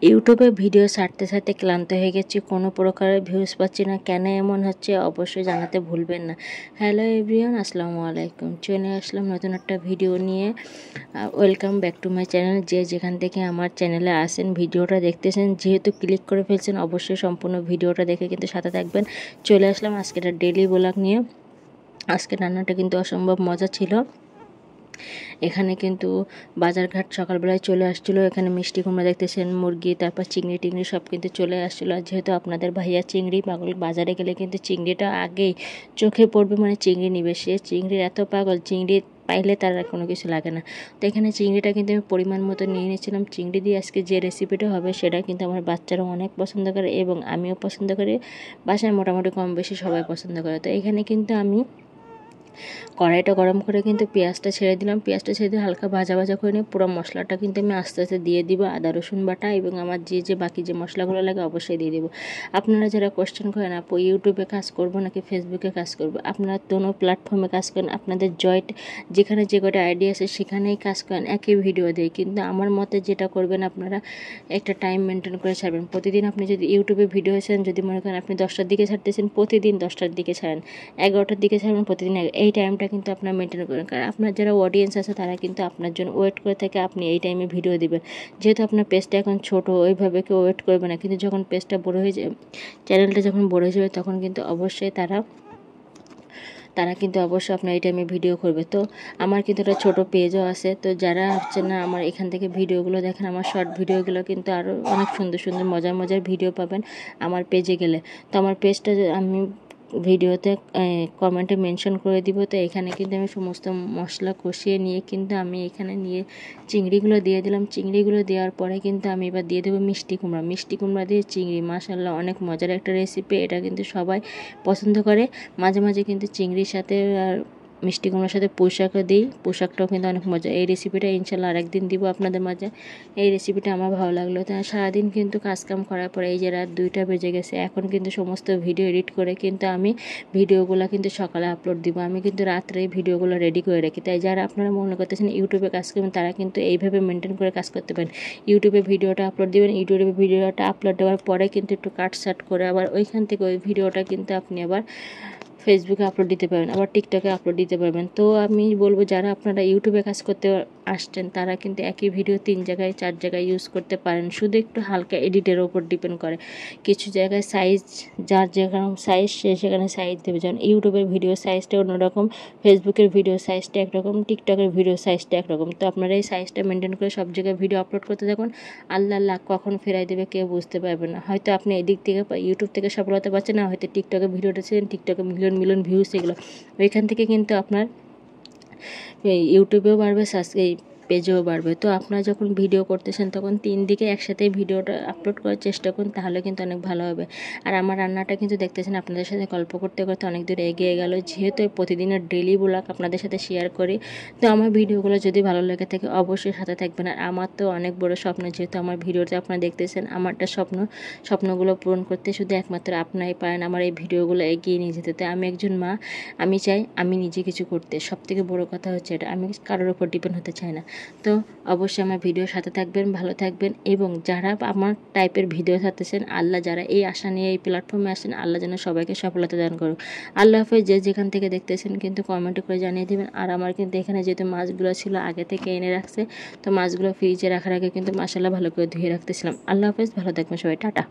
ইউটিউবে ভিডিও ছাড়তে ছাড়তে ক্লান্ত হয়ে গেছি, কোনো প্রকারের ভিউজ পাচ্ছি না। কেন এমন হচ্ছে অবশ্যই জানাতে ভুলবেন না। হ্যালো এভরিওয়ান, আসসালামু আলাইকুম। চলে আসলাম নতুন একটা ভিডিও নিয়ে। Welcome back to my channel. যে যেখান থেকে আমার চ্যানেলে আসেন, ভিডিওটা দেখতেছেন, যেহেতু ক্লিক করে ফেলছেন, অবশ্যই সম্পূর্ণ ভিডিওটা দেখে কিন্তু সাথে থাকবেন। চলে আসলাম আজকে একটা ডেইলি ব্লগ নিয়ে। আজকে রান্নাটা কিন্তু অসম্ভব মজা ছিল। এখানে কিন্তু বাজারঘাট সকালবেলায় চলে আসছিলো। এখানে মিষ্টি কুমড়া দেখতেছেন, মুরগি, তারপর চিংড়ি টিংড়ি সব কিন্তু চলে আসছিলো। আর যেহেতু আপনাদের ভাইয়া চিংড়ি পাগল, বাজারে গেলে কিন্তু চিংড়িটা আগেই চোখে পড়বে, মানে চিংড়ি নিবে। সে চিংড়ির এত পাগল, চিংড়ি পাইলে তার আর কোনো কিছু লাগে না। তো এখানে চিংড়িটা কিন্তু আমি পরিমাণ মতো নিয়ে নিয়েছিলাম। চিংড়ি দিয়ে আজকে যে রেসিপিটা হবে সেটা কিন্তু আমার বাচ্চারা অনেক পছন্দ করে এবং আমিও পছন্দ করি। বাসায় মোটামুটি কম বেশি সবাই পছন্দ করে। তো এখানে কিন্তু আমি কড়াইটা গরম করে কিন্তু পেঁয়াজটা ছেড়ে দিলাম। পেঁয়াজটা ছেড়ে দিয়ে হালকা ভাজা ভাজা করে নিয়ে পুরো মশলাটা কিন্তু আমি আস্তে আস্তে দিয়ে দিব। আদা রসুন বাটা এবং আমার যে বাকি যে মশলাগুলো লাগে অবশ্যই দিয়ে দেবো। আপনারা যারা কোয়েশ্চেন করেন আপু ইউটিউবে কাজ করবো নাকি ফেসবুকে কাজ করবো, আপনারা কোনো প্ল্যাটফর্মে কাজ করেন, আপনাদের যেখানে যে কটা আইডিয়া আছে সেখানেই কাজ করেন, একই ভিডিও দেয়। কিন্তু আমার মতে যেটা করবেন, আপনারা একটা টাইম মেনটেন করে ছাড়বেন। প্রতিদিন আপনি যদি ইউটিউবে ভিডিও ছাড়েন, যদি মনে করেন আপনি 10টার দিকে ছাড়তেছেন, প্রতিদিন 10টার দিকে ছাড়েন, 11টার দিকে ছাড়বেন প্রতিদিন। এই টাইমটা কিন্তু আপনার মেনটেন করেন, কারণ আপনার যারা অডিয়েন্স আছে তারা কিন্তু আপনার জন্য ওয়েট করে থাকে আপনি এই টাইমে ভিডিও দিবেন। যেহেতু আপনার পেজটা এখন ছোট, ওইভাবে কেউ ওয়েট করবে না। কিন্তু যখন পেজটা বড় হয়ে যাবে, চ্যানেলটা যখন বড় হয়ে যাবে, তখন কিন্তু অবশ্যই তারা কিন্তু অবশ্যই আপনার এই টাইমে ভিডিও করবে। তো আমার কিন্তু একটা ছোটো পেজও আছে। তো যারা হচ্ছে না আমার এখান থেকে ভিডিওগুলো দেখেন, আমার শর্ট ভিডিওগুলো কিন্তু আরও অনেক সুন্দর সুন্দর মজার মজার ভিডিও পাবেন আমার পেজে গেলে। তো আমার পেজটা আমি ভিডিওতে কমেন্টে মেনশন করে দিব। তো এখানে কিন্তু আমি সমস্ত মশলা কষিয়ে নিয়ে কিন্তু আমি এখানে নিয়ে চিংড়িগুলো দিয়ে দিলাম। চিংড়িগুলো দেওয়ার পরে কিন্তু আমি এবার দিয়ে দেবো মিষ্টি কুমড়া। মিষ্টি কুমড়া দিয়ে চিংড়ি, মাশাআল্লাহ অনেক মজার একটা রেসিপি। এটা কিন্তু সবাই পছন্দ করে। মাঝে মাঝে কিন্তু চিংড়ির সাথে আর মিষ্টি কুমড়ার সাথে পুঁই শাকও দিই। পুঁই শাকটাও কিন্তু অনেক মজা। এই রেসিপিটা ইনশাল্লাহ আরেকদিন দিব আপনাদের মাঝে। এই রেসিপিটা আমার ভালো লাগলো। তো সারাদিন কিন্তু কাজকাম করার পরে এই যে রাত 2টা বেজে গেছে, এখন কিন্তু সমস্ত ভিডিও এডিট করে কিন্তু আমি ভিডিওগুলো কিন্তু সকালে আপলোড দিব। আমি কিন্তু রাত্রেই ভিডিওগুলো রেডি করে রাখি। তাই যারা আপনারা মনে করতেছেন ইউটিউবে কাজ করবেন, তারা কিন্তু এইভাবে মেনটেন করে কাজ করতে পারেন। ইউটিউবে ভিডিওটা আপলোড দিবেন, ইউটিউবে ভিডিওটা আপলোড দেওয়ার পরে কিন্তু একটু কাটসাট করে আবার ওইখান থেকে ওই ভিডিওটা কিন্তু আপনি আবার ফেসবুকে আপলোড দিতে পারবেন, আবার টিকটকে আপলোড দিতে পারবেন। তো আমি বলবো যারা আপনারা ইউটিউবে কাজ করতে আসছেন, তারা কিন্তু একই ভিডিও 3 জায়গায় 4 জায়গায় ইউজ করতে পারেন। শুধু একটু হালকা এডিটের ওপর ডিপেন্ড করে। কিছু জায়গায় সাইজ, যার যেরকম সাইজ সে সেখানে সাইজ দেবে। যেমন ইউটিউবের ভিডিও সাইজটা অন্যরকম, ফেসবুকের ভিডিও সাইজটা একরকম, টিকটকের ভিডিও সাইজটা একরকম। তো আপনারা এই সাইজটা মেনটেন করে সব জায়গায় ভিডিও আপলোড করতে থাকুন। আল্লাহ কখন ফেরাই দেবে কেউ বুঝতে পারবে না। হয়তো আপনি এদিক থেকে ইউটিউব থেকে সফলতা পাচ্ছেন না, হয়তো টিকটকে ভিডিওটা ছিলেন, টিকটকে মিলিয়ন মিলিয়ন ভিউজ এগুলো, ওইখান থেকে কিন্তু আপনার ইউটিউবেও বাড়বে, পেজেও বাড়বে। তো আপনারা যখন ভিডিও করতেছেন তখন 3 দিকে একসাথে ভিডিওটা আপলোড করার চেষ্টা করুন, তাহলে কিন্তু অনেক ভালো হবে। আর আমার রান্নাটা কিন্তু দেখতেছেন আপনাদের সাথে গল্প করতে করতে অনেক দূর এগিয়ে গেল। যেহেতু প্রতিদিনের ডেইলি ব্লগ আপনাদের সাথে শেয়ার করি, তো আমার ভিডিওগুলো যদি ভালো লেগে থাকে অবশ্যই সাথে থাকবেন। আর আমার তো অনেক বড় স্বপ্ন, যেহেতু আমার ভিডিওতে আপনারা দেখতেছেন, আমারটা স্বপ্নগুলো পূরণ করতে শুধু একমাত্র আপনারাই পারেন আমার এই ভিডিওগুলো এগিয়ে নিয়ে যেতে। তাই আমি একজন মা, আমি চাই আমি নিজে কিছু করতে। সবথেকে বড় কথা হচ্ছে এটা, আমি কারোর উপর ডিপেন্ড হতে চাই না। তো অবশ্যই আমার ভিডিওর সাথে থাকবেন, ভালো থাকবেন। এবং যারা আমার টাইপের ভিডিও ছাড়তেছেন, আল্লাহ যারা এই আশা নিয়ে এই প্ল্যাটফর্মে আসেন, আল্লাহ যেন সবাইকে সফলতা দান করুক। আল্লাহ হাফেজ। যে যেখান থেকে দেখতেছেন কিন্তু কমেন্ট করে জানিয়ে দেবেন। আর আমার কিন্তু এখানে যেহেতু মাছগুলো ছিল আগে থেকে এনে রাখছে, তো মাছগুলো ফ্রিজে রাখার আগে কিন্তু মাশাআল্লাহ ভালো করে ধুয়ে রাখতেছিলাম। আল্লাহ হাফেজ, ভালো থাকবেন সবাই, টাটা।